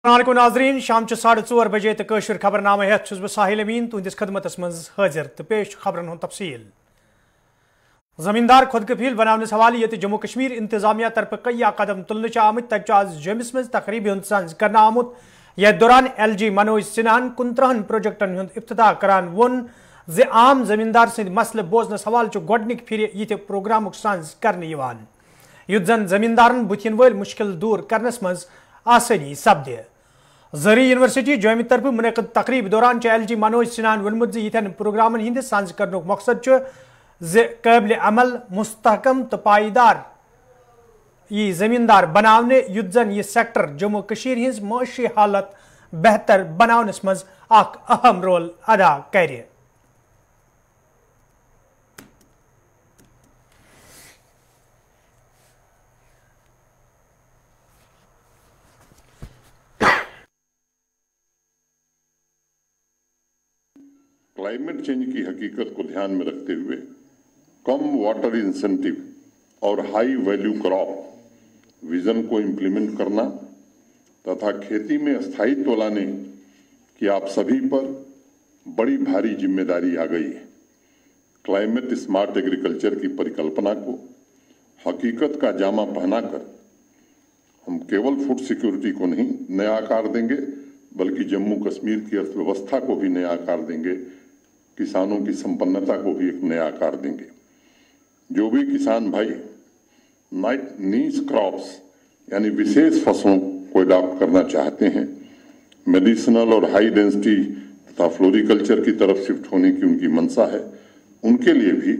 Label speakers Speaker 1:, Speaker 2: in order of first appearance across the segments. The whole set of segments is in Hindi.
Speaker 1: अस्सलामुअलैकुम नाज़रीन, शाम 4:30 बजे तो कशर खबरनामा हेत बह साहिल अमीन तुंदिस खदमतस मज हाजिर तो पेश खबरन हुंद तफसील। जमींदार खुद कफील बनाने हवाले ये जम्मू कश्मीर इंतजामिया तरफ कई कदम तुलने आमुत तक आज जमिस मज तकरीबी संज कर आमुत यथ दौरान LG मनोज सिन्हान 59 प्रोजेक्टन हुंद इफ्तिताह करान वोन जे आम जमींदार सद मसले बोजनस हवाले गोडनिक फिर ये प्रोग्राम संज करने युत जन जमींदारन बुथिन वल मुश्किल दूर करनस मज आसानी सपदे। ज़री यूनिवर्सिटी जौम तरफ मुनक़द तकरीब दौरान LG मनोज सिन्हान वोनमुत यिथन प्रोग्रामन हिंद सांझ करनुक मकसद काबिल अमल मुस्तहकम तो पायदार ये जमींदार बनाने युत जन यह सेक्टर जम्मू कश्मीर हिंज माशी हालत बेहतर बनावनस मज अख अहम रोल अदा करे।
Speaker 2: क्लाइमेट चेंज की हकीकत को ध्यान में रखते हुए कम वाटर इंसेंटिव और हाई वैल्यू क्रॉप विजन को इम्प्लीमेंट करना तथा खेती में स्थायित्व लाने की आप सभी पर बड़ी भारी जिम्मेदारी आ गई है। क्लाइमेट स्मार्ट एग्रीकल्चर की परिकल्पना को हकीकत का जामा पहनाकर हम केवल फूड सिक्योरिटी को नहीं नया आकार देंगे बल्कि जम्मू कश्मीर की अर्थव्यवस्था को भी नया आकार देंगे, किसानों की संपन्नता को भी एक नया आकार देंगे। जो भी किसान भाई नीच क्रॉप्स यानी विशेष फसलों को अडॉप्ट करना चाहते हैं, मेडिसिनल और हाई डेंसिटी तथा फ्लोरिकल्चर की तरफ शिफ्ट होने की उनकी मंशा है, उनके लिए भी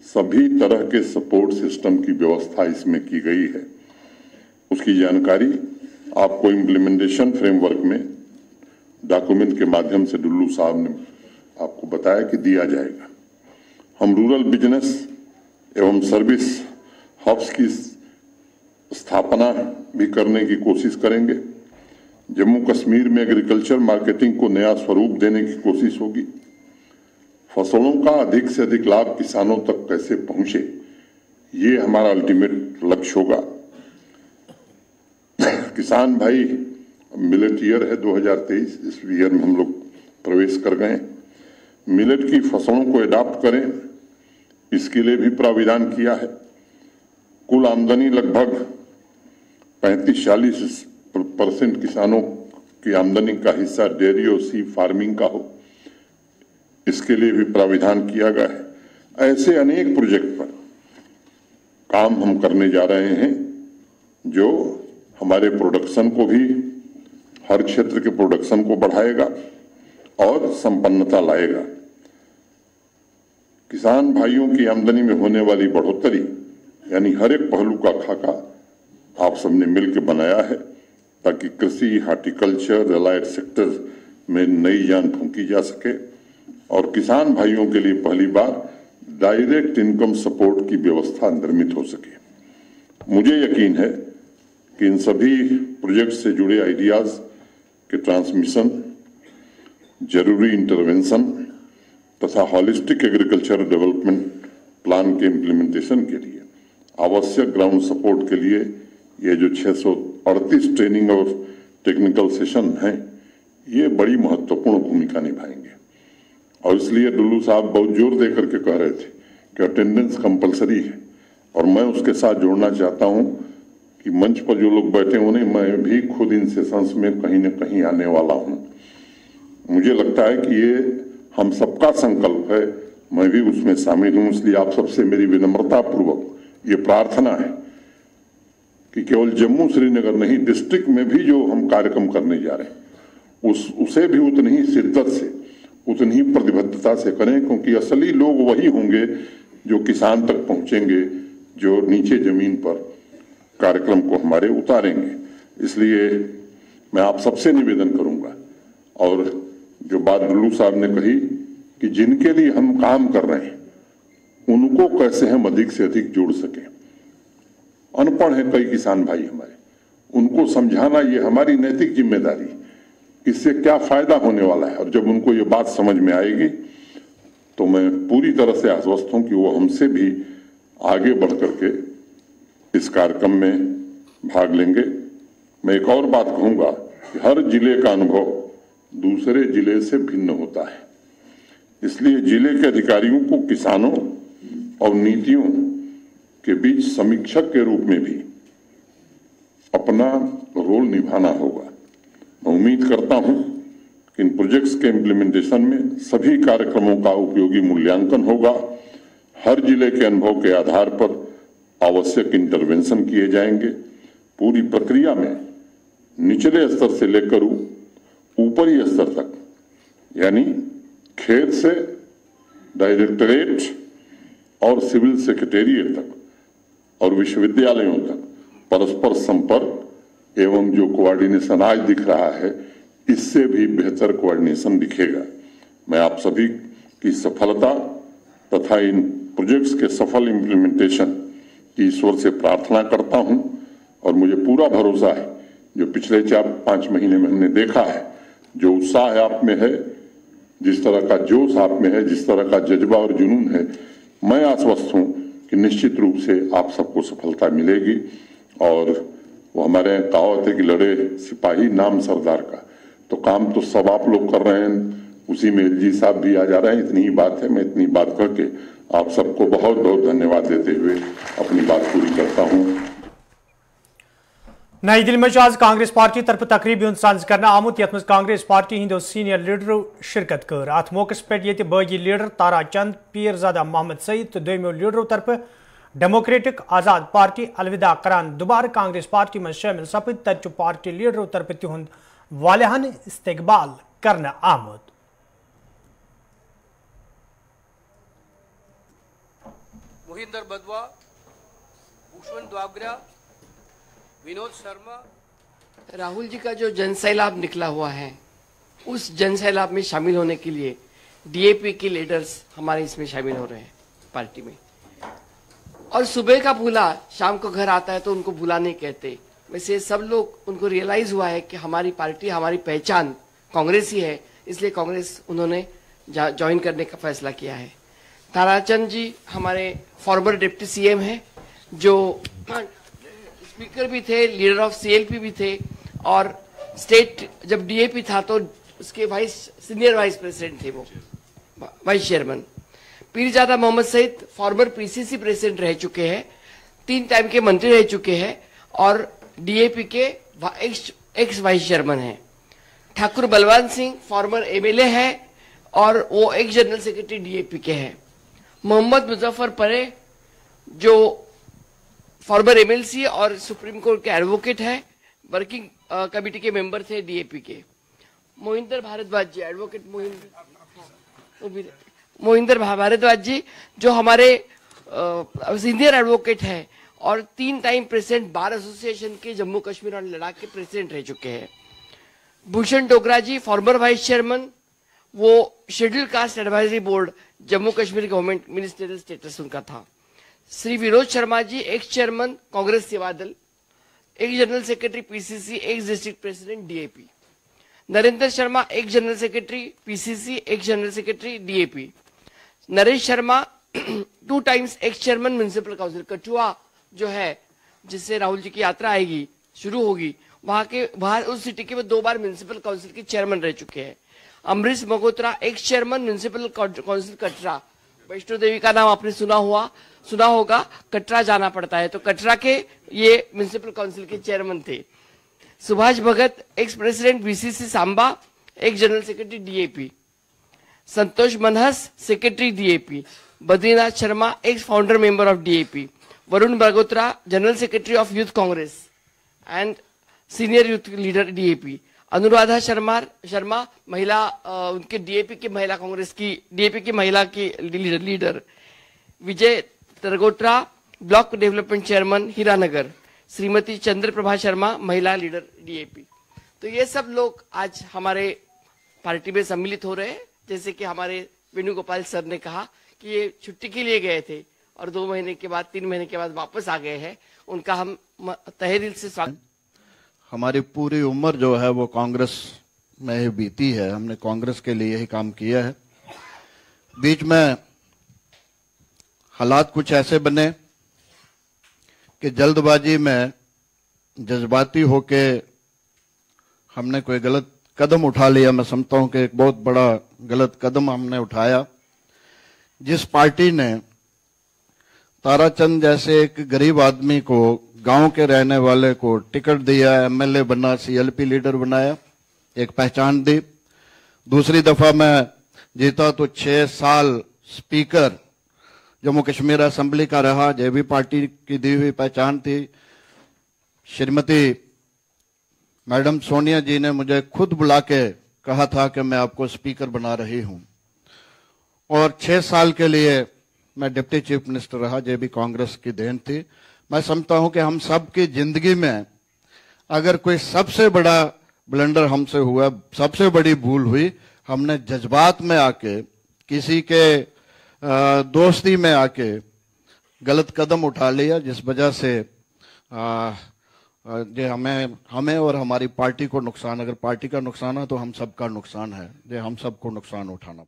Speaker 2: सभी तरह के सपोर्ट सिस्टम की व्यवस्था इसमें की गई है। उसकी जानकारी आपको इम्प्लीमेंटेशन फ्रेमवर्क में डॉक्यूमेंट के माध्यम से डुल्लू साहब ने आपको बताया कि दिया जाएगा। हम रूरल बिजनेस एवं सर्विस हब्स की स्थापना भी करने की कोशिश करेंगे। जम्मू कश्मीर में एग्रीकल्चर मार्केटिंग को नया स्वरूप देने की कोशिश होगी। फसलों का अधिक से अधिक लाभ किसानों तक कैसे पहुंचे, ये हमारा अल्टीमेट लक्ष्य होगा। किसान भाई मिलेट ईयर है 2023, इस ईयर में हम लोग प्रवेश कर गए। मिलेट की फसलों को अडॉप्ट करें, इसके लिए भी प्राविधान किया है। कुल आमदनी लगभग 35-40% किसानों की आमदनी का हिस्सा डेयरी और सी फार्मिंग का हो, इसके लिए भी प्राविधान किया गया है। ऐसे अनेक प्रोजेक्ट पर काम हम करने जा रहे हैं जो हमारे प्रोडक्शन को भी, हर क्षेत्र के प्रोडक्शन को बढ़ाएगा और संपन्नता लाएगा। किसान भाइयों की आमदनी में होने वाली बढ़ोतरी यानी हर एक पहलू का खाका आप सबने मिलकर बनाया है ताकि कृषि, हार्टिकल्चर, एलाइड सेक्टर में नई जान फूंकी जा सके और किसान भाइयों के लिए पहली बार डायरेक्ट इनकम सपोर्ट की व्यवस्था निर्मित हो सके। मुझे यकीन है कि इन सभी प्रोजेक्ट से जुड़े आइडियाज के ट्रांसमिशन, जरूरी इंटरवेंशन तथा हॉलिस्टिक एग्रीकल्चर डेवलपमेंट प्लान के इम्प्लीमेंटेशन के लिए आवश्यक ग्राउंड सपोर्ट के लिए ये जो 638 ट्रेनिंग और टेक्निकल सेशन हैं, ये बड़ी महत्वपूर्ण भूमिका निभाएंगे। और इसलिए डुल्लू साहब बहुत जोर दे करके कह रहे थे कि अटेंडेंस कंपलसरी है, और मैं उसके साथ जोड़ना चाहता हूं कि मंच पर जो लोग बैठे उन्हें मैं भी खुद इन सेशंस में कहीं न कहीं आने वाला हूं। मुझे लगता है कि ये हम सबका संकल्प है, मैं भी उसमें शामिल हूं। इसलिए आप सबसे मेरी विनम्रता पूर्वक ये प्रार्थना है कि केवल जम्मू श्रीनगर नहीं, डिस्ट्रिक्ट में भी जो हम कार्यक्रम करने जा रहे हैं उसे भी उतनी ही शिद्दत से, उतनी ही प्रतिबद्धता से करें, क्योंकि असली लोग वही होंगे जो किसान तक पहुंचेंगे, जो नीचे जमीन पर कार्यक्रम को हमारे उतारेंगे। इसलिए मैं आप सबसे निवेदन करूंगा, और जो बात डुल्लू साहब ने कही कि जिनके लिए हम काम कर रहे हैं उनको कैसे हम अधिक से अधिक जोड़ सकें। अनपढ़ हैं कई किसान भाई हमारे, उनको समझाना ये हमारी नैतिक जिम्मेदारी, इससे क्या फायदा होने वाला है। और जब उनको ये बात समझ में आएगी तो मैं पूरी तरह से आश्वस्त हूं कि वो हमसे भी आगे बढ़ करके इस कार्यक्रम में भाग लेंगे। मैं एक और बात कहूंगा कि हर जिले का अनुभव दूसरे जिले से भिन्न होता है। इसलिए जिले के अधिकारियों को किसानों और नीतियों के बीच समीक्षक के रूप में भी अपना रोल निभाना होगा। मैं उम्मीद करता हूं कि इन प्रोजेक्ट्स के इम्प्लीमेंटेशन में सभी कार्यक्रमों का उपयोगी मूल्यांकन होगा। हर जिले के अनुभव के आधार पर आवश्यक इंटरवेंशन किए जाएंगे। पूरी प्रक्रिया में निचले स्तर से लेकर ऊपरी स्तर तक, यानी खेत से डायरेक्टरेट और सिविल सेक्रेटेरिएट तक और विश्वविद्यालयों तक परस्पर संपर्क एवं जो कोऑर्डिनेशन आज दिख रहा है, इससे भी बेहतर कोऑर्डिनेशन दिखेगा। मैं आप सभी की सफलता तथा इन प्रोजेक्ट्स के सफल इम्प्लीमेंटेशन की ईश्वर से प्रार्थना करता हूं और मुझे पूरा भरोसा है, जो पिछले 4-5 महीने में हमने देखा है, जो उत्साह आप में है, जिस तरह का जोश आप में है, जिस तरह का जज्बा और जुनून है, मैं आश्वस्त हूं कि निश्चित रूप से आप सबको सफलता मिलेगी। और वो हमारे यहाँ कहावत है कि लड़े सिपाही नाम सरदार का, तो काम तो सब आप लोग कर रहे हैं, उसी में एलजी साहब भी आ जा रहे हैं। इतनी ही बात है। मैं इतनी बात करके आप सबको बहुत बहुत धन्यवाद देते हुए अपनी बात पूरी करता हूं।
Speaker 1: नई दिल्ली में आज कांग्रेस पार्टी तरफ तकरीब साज कर आमुत, यथ कांग्रेस पार्टी हिंदो सीनियर लीडरों शिरकत कर। अत मौके पे बागी लीडर तारा चंद, पीरजादा मोहम्मद सईद तो दोमो लीडरों तरफ डेमोक्रेटिक आजाद पार्टी अलविदा करान दोबारा कांग्रेस पार्टी में शामिल सपद। तत पार्टी लीडरों तरफ तिहुंद वालिहान इस्तकबाल करना आमुत।
Speaker 3: मोहिंदर बदवा, भूषण द्वागरा, विनोद शर्मा। राहुल जी का जो जनसैलाब निकला हुआ है, उस जनसैलाब में शामिल होने के लिए डीएपी के लीडर्स हमारे इसमें शामिल हो रहे हैं पार्टी में। और सुबह का भूला शाम को घर आता है, तो उनको भूला नहीं कहते। वैसे सब लोग उनको रियलाइज हुआ है कि हमारी पार्टी, हमारी पहचान कांग्रेस ही है, इसलिए कांग्रेस उन्होंने ज्वाइन करने का फैसला किया है। ताराचंद जी हमारे फॉर्मर डिप्टी सीएम हैं, जो स्पीकर भी थे, लीडर ऑफ सीएलपी भी थे, और स्टेट जब डीएपी था तो उसके सीनियर वाइस प्रेसिडेंट थे, वो vice chairman. Pirzada Mohammad Saeed former PCC president रह चुके हैं, 3 टाइम के मंत्री रह चुके हैं और डीएपी के एक्स वाइस चेयरमैन हैं। ठाकुर बलवान सिंह फॉर्मर एमएलए है और वो एक्स जनरल सेक्रेटरी डीएपी के हैं। मोहम्मद मुजफ्फर परे जो फॉर्मर एमएलसी और सुप्रीम कोर्ट के एडवोकेट है, वर्किंग कमेटी के मेंबर थे डीएपी के। मोहिंदर भारद्वाज जी, एडवोकेट मोहिंदर भारद्वाज जी जो हमारे सीनियर एडवोकेट है और 3 टाइम प्रेसिडेंट बार एसोसिएशन के जम्मू कश्मीर और लद्दाख के प्रेसिडेंट रह चुके हैं। भूषण डोगरा जी फॉर्मर वाइस चेयरमैन, वो schedule caste advisory board Jammu Kashmir government ministerial status उनका था। श्री विनोद शर्मा जी एक्स चेयरमैन कांग्रेस सेवा दल, x general secretary PCC, x district president DAP. Narendra Sharma x general secretary PCC, x general secretary DAP. Naresh Sharma 2 times x chairman municipal council Kathua, जो है जिससे राहुल जी की यात्रा आएगी, शुरू होगी, वहां उस सिटी के वो 2 बार म्युनिसिपल काउंसिल के चेयरमैन रह चुके हैं। Amrish Magotra ex chairman municipal council Katra. Vaishno Devi का नाम आपने सुना होगा, कटरा जाना पड़ता है, तो कटरा के ये म्युनिसिपल काउंसिल के चेयरमैन थे। Subhash Bhagat ex president BCC Samba, ex general secretary DAP. Santosh Manhas secretary DAP. Badrinath Sharma ex founder member of DAP. Varun Bagotra general secretary of youth Congress and senior youth leader DAP. Anuradha Sharma महिला, उनके डीएपी की महिला कांग्रेस की डीएपी की महिला की leader. Vijay Targotra block development chairman Hiranagar. Shrimati Chandra Prabha Sharma महिला लीडर डीएपी। तो ये सब लोग आज हमारे पार्टी में सम्मिलित हो रहे हैं। जैसे कि हमारे वेणुगोपाल सर ने कहा कि ये छुट्टी के लिए गए थे और 2 महीने के बाद 3 महीने के बाद वापस आ गए हैं, उनका हम तहे दिल से स्वागत।
Speaker 4: हमारी पूरी उम्र जो है वो कांग्रेस में ही बीती है, हमने कांग्रेस के लिए ही काम किया है। बीच में हालात कुछ ऐसे बने कि जल्दबाजी में जज्बाती होके हमने कोई गलत कदम उठा लिया। मैं समझता हूं कि एक बहुत बड़ा गलत कदम हमने उठाया। जिस पार्टी ने ताराचंद जैसे एक गरीब आदमी को, गांव के रहने वाले को टिकट दिया, एमएलए बना, सीएलपी लीडर बनाया, एक पहचान दी। दूसरी दफा मैं जीता तो 6 साल स्पीकर जम्मू कश्मीर असेंबली का रहा। ये भी पार्टी की दी हुई पहचान थी। श्रीमती मैडम सोनिया जी ने मुझे खुद बुला के कहा था कि मैं आपको स्पीकर बना रही हूं, और 6 साल के लिए मैं डिप्टी चीफ मिनिस्टर रहा। ये भी कांग्रेस की देन थी। मैं समझता हूं कि हम सब की जिंदगी में अगर कोई सबसे बड़ा ब्लंडर हमसे हुआ, सबसे बड़ी भूल हुई, हमने जज्बात में आके, किसी के दोस्ती में आके गलत कदम उठा लिया, जिस वजह से ये हमें और हमारी पार्टी को नुकसान। अगर पार्टी का नुकसान है तो हम सबका नुकसान है। ये हम सबको नुकसान उठाना।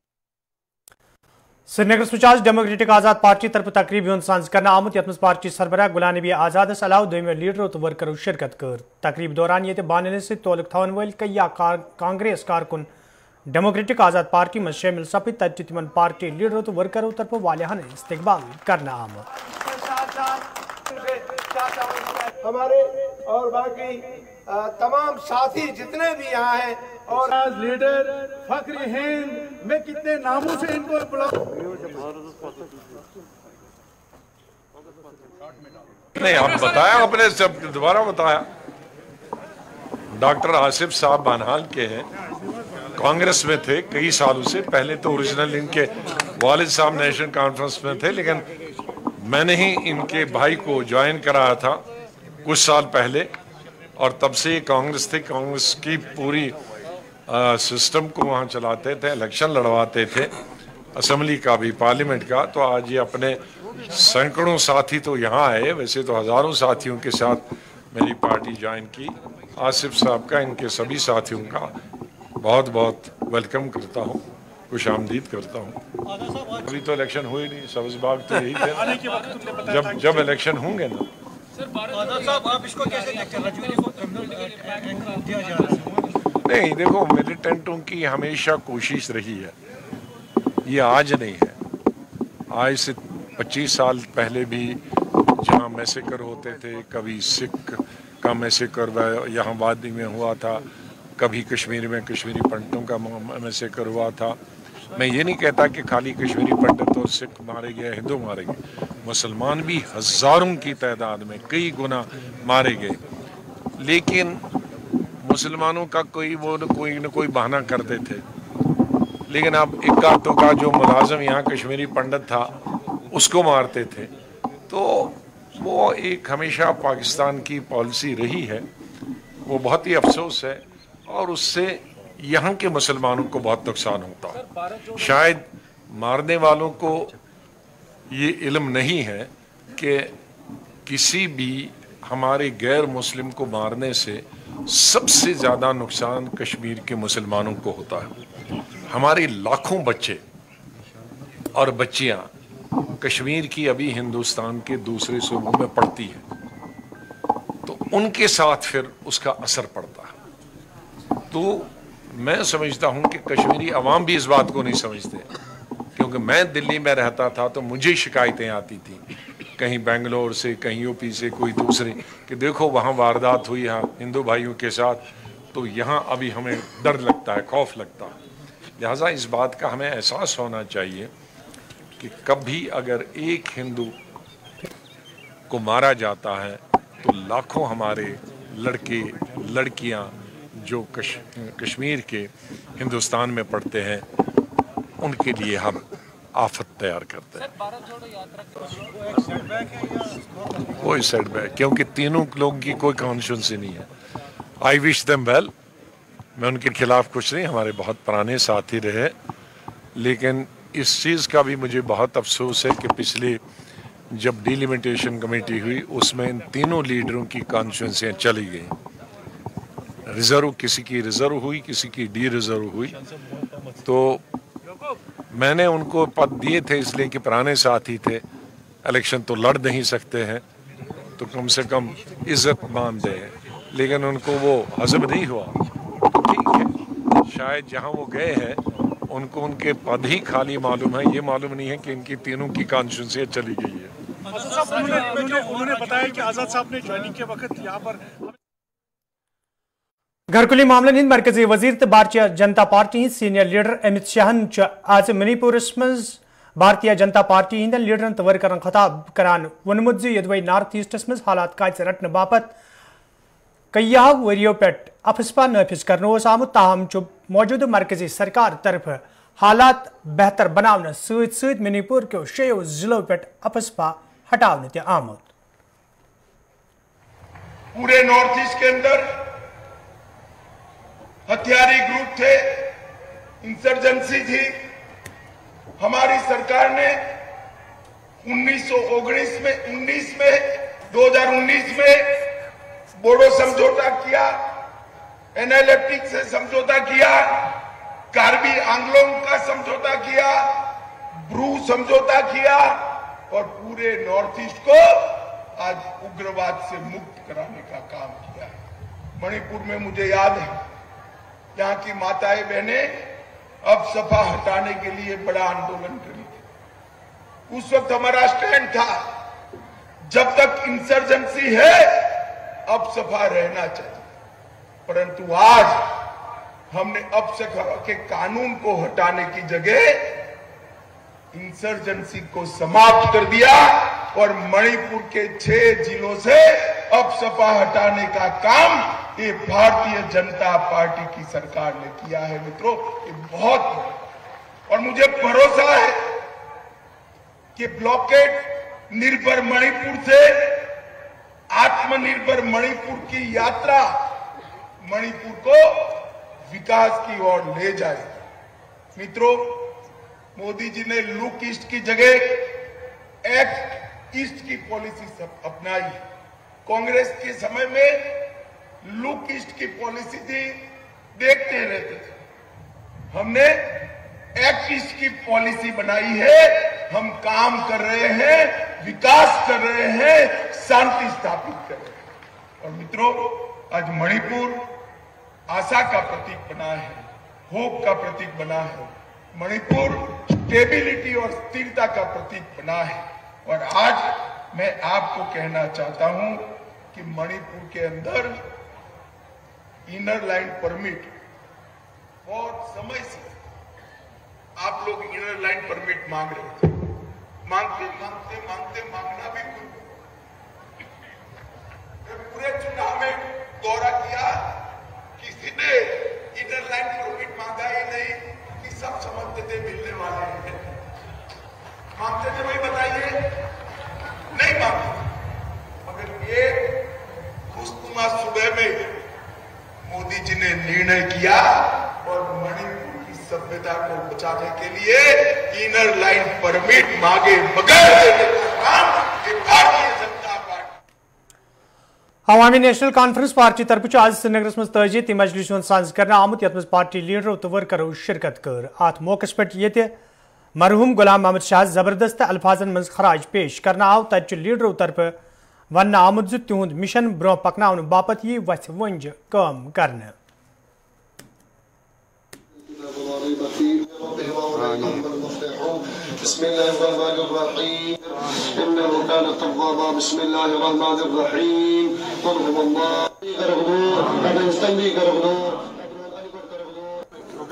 Speaker 1: श्रीनगर आज डेमोक्रेटिक आजाद पार्टी तरफ तकरीब साज कर आमुत, यथ पार्टी सरबराह गुलाम नबी आजादस अलाव दोमे लीडरों तो वर्करों शिरकत कर। तकरीब दौरान ये बानने से तोलक थवन वल कई कांग्रेस कारकुन डेमोक्रेटिक आजाद पार्टी में शामिल सपद, तत तिमन पार्टी लीडरों तो वर्करों तरफ वालियान इस्तकबाल करना आमुत।
Speaker 5: हमारे और बाकी तमाम साथी जितने भी यहाँ हैं और लीडर फख्र हिंद, मैं कितने नामों से इनको
Speaker 6: नहीं, आप बताया आपने, सब दोबारा बताया। डॉक्टर आसिफ साहब बानहाल के हैं, कांग्रेस में थे कई सालों से। पहले तो ओरिजिनल इनके वालिद साहब नेशनल कॉन्फ्रेंस में थे, लेकिन मैंने ही इनके भाई को ज्वाइन कराया था कुछ साल पहले, और तब से कांग्रेस थे। कांग्रेस की पूरी सिस्टम को वहाँ चलाते थे, इलेक्शन लड़वाते थे, असेंबली का भी, पार्लियामेंट का। तो आज ये अपने सैकड़ों साथी तो यहाँ आए, वैसे तो हजारों साथियों के साथ मेरी पार्टी ज्वाइन की। आसिफ साहब का, इनके सभी साथियों का बहुत बहुत वेलकम करता हूँ, खुश आमदीद करता हूँ। अभी तो इलेक्शन हुए नहीं, सब्ज बाग तो यही थे। जब इलेक्शन होंगे ना। नहीं, देखो, मिलिटेंटों की हमेशा कोशिश रही है, ये आज नहीं है। आज से 25 साल पहले भी जहाँ मैसेकर होते थे, कभी सिख का मैसेकर यहाँ वादी में हुआ था, कभी कश्मीर में कश्मीरी पंडितों का मैसेकर हुआ था। मैं ये नहीं कहता कि खाली कश्मीरी पंडित और सिख मारे गए, हिंदू मारे गए, मुसलमान भी हजारों की तादाद में कई गुना मारे गए। लेकिन मुसलमानों का कोई न कोई बहाना करते थे। लेकिन अब इक्का दुक्का जो मुलाजिम यहाँ कश्मीरी पंडित था उसको मारते थे। तो वो एक हमेशा पाकिस्तान की पॉलिसी रही है, वो बहुत ही अफसोस है, और उससे यहाँ के मुसलमानों को बहुत नुकसान होता है। शायद मारने वालों को ये इल्म नहीं है कि किसी भी हमारे गैर मुस्लिम को मारने से सबसे ज़्यादा नुकसान कश्मीर के मुसलमानों को होता है। हमारे लाखों बच्चे और बच्चियां कश्मीर की अभी हिंदुस्तान के दूसरे सूबों में पढ़ती है, तो उनके साथ फिर उसका असर पड़ता है। तो मैं समझता हूं कि कश्मीरी अवाम भी इस बात को नहीं समझते, क्योंकि मैं दिल्ली में रहता था तो मुझे शिकायतें आती थी, कहीं बेंगलोर से, कहीं यूपी से, कोई दूसरे, कि देखो वहाँ वारदात हुई है हिंदू भाइयों के साथ, तो यहाँ अभी हमें डर लगता है, खौफ लगता है। लिहाजा इस बात का हमें एहसास होना चाहिए कि कभी अगर एक हिंदू को मारा जाता है तो लाखों हमारे लड़के लड़कियां जो कश्मीर के हिंदुस्तान में पढ़ते हैं उनके लिए हम आफत तैयार करते हैं। कोई सेटबैक, क्योंकि तीनों लोगों की कोई कॉन्शियंसी नहीं है। आई विश देम वेल, मैं उनके खिलाफ कुछ नहीं, हमारे बहुत पुराने साथी रहे, लेकिन इस चीज़ का भी मुझे बहुत अफसोस है कि पिछले जब डिलिमिटेशन कमेटी हुई उसमें इन तीनों लीडरों की कॉन्स्टिट्यूंसियां चली गई। रिजर्व, किसी की रिजर्व हुई, किसी की डी रिजर्व हुई। तो मैंने उनको पद दिए थे इसलिए कि पुराने साथी थे, इलेक्शन तो लड़ नहीं सकते हैं, तो कम से कम इज्जत मान दें, लेकिन उनको वो हजम नहीं हुआ। शायद जहां वो गए हैं उनको उनके पद ही खाली मालूम है, ये मालूम नहीं है कि इनकी तीनों की कॉन्स्टिट्यूंसी चली गई है।
Speaker 1: उन्होंने बताया कि आजाद साहब ने ज्वाइनिंग के वक्त यहाँ पर घरकुली मामलन हिंद मरकजी वजीर तो Bharatiya Janata party senior leader Amit Shahn आज मणिपुरस मज भारतीय जनता पार्टी हिंदन लीडरन तो वर्करन खिताब करान वोनमुत यदवै नॉर्थ ईस्टस मज हालात कायच रटने बापत कईयाह वरियों पे अफसपा नाफिज करने आमुत, ताहम मौजूदा मरकजी सरकार तरफ हालात बेहतर बनाने सत मणिपुर के 6 जिलों पे अफसपा हटाने ते आमुत।
Speaker 5: पूरे नॉर्थ ईस्ट के अंदर हथियारी ग्रुप थे, इंसर्जेंसी थी। हमारी सरकार ने 2019 में बोडो समझौता किया, एनएलएफटी से समझौता किया, कार्बी आंग्लोंग का समझौता किया, ब्रू समझौता किया और पूरे नॉर्थ ईस्ट को आज उग्रवाद से मुक्त कराने का काम किया है। मणिपुर में मुझे याद है यहाँ की माताएं बहनें अब सपा हटाने के लिए बड़ा आंदोलन करी थी। उस वक्त हमारा स्टैंड था जब तक इंसर्जेंसी है अब सपा रहना चाहिए, परंतु आज हमने अब सपा के कानून को हटाने की जगह इंसर्जेंसी को समाप्त कर दिया और मणिपुर के 6 जिलों से अब सपा हटाने का काम ये भारतीय जनता पार्टी की सरकार ने किया है। मित्रों, ये बहुत और मुझे भरोसा है कि ब्लॉकेड निर्भर मणिपुर से आत्मनिर्भर मणिपुर की यात्रा मणिपुर को विकास की ओर ले जाएगी। मित्रों, मोदी जी ने लुक ईस्ट की जगह एक्ट ईस्ट की पॉलिसी अपनाई। कांग्रेस के समय में लुक ईस्ट की पॉलिसी थी, देखते रहते थे। हमने एक्ट ईस्ट की पॉलिसी बनाई है, हम काम कर रहे हैं, विकास कर रहे हैं, शांति स्थापित कर रहे हैं। और मित्रों, आज मणिपुर आशा का प्रतीक बना है, होप का प्रतीक बना है। मणिपुर स्टेबिलिटी और स्थिरता का प्रतीक बना है। और आज मैं आपको कहना चाहता हूं कि मणिपुर के अंदर इनर लाइन परमिट बहुत समय से आप लोग इनर लाइन परमिट मांग रहे थे, मांगना भी भूल गए। पूरे चुनाव में दौरा किया, किसी ने इनर लाइन परमिट मांगा ही नहीं कि सब समझते थे मिलने वाले हैं। मांगते थे भाई, बताइए, नहीं मांगते। मगर ये खुशनुमा सुबह में मोदी जी ने निर्णय किया और मणिपुर की सभ्यता को बचाने के लिए इनर लाइन परमिट मांगे बगैर देने का काम भारतीय जनता पार्टी
Speaker 1: अवामी नेशनल कॉन्फ्रेंस पार्टी तरफ आज श्रीनगर मज तजीती मजलिस साज कर आमुत, यथ पार्टी लीडरों तो वर्करों शिरकत कर। अत मौके पे मरहूम गुलाम मोहम्मद शाह जबरदस्त अल्फाजन मज खराज पेश करना आव। तत लीडरों तरफ वन आमुत तिहुंद मिशन ब्रोह पकना बापत यी वथ वंज काम करने।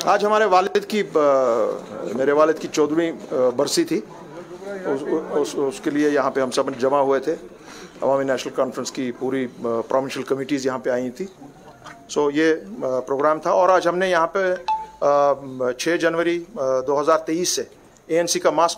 Speaker 7: आज हमारे वालिद की मेरे वालिद की 14वीं बरसी थी। उसके लिए यहाँ पे हम सब जमा हुए थे। अवामी नेशनल कॉन्फ्रेंस की पूरी प्रोविंशियल कमिटीज़ यहाँ पे आई थी। सो ये प्रोग्राम था और आज हमने यहाँ पे 6 जनवरी 2023 से ANC का मास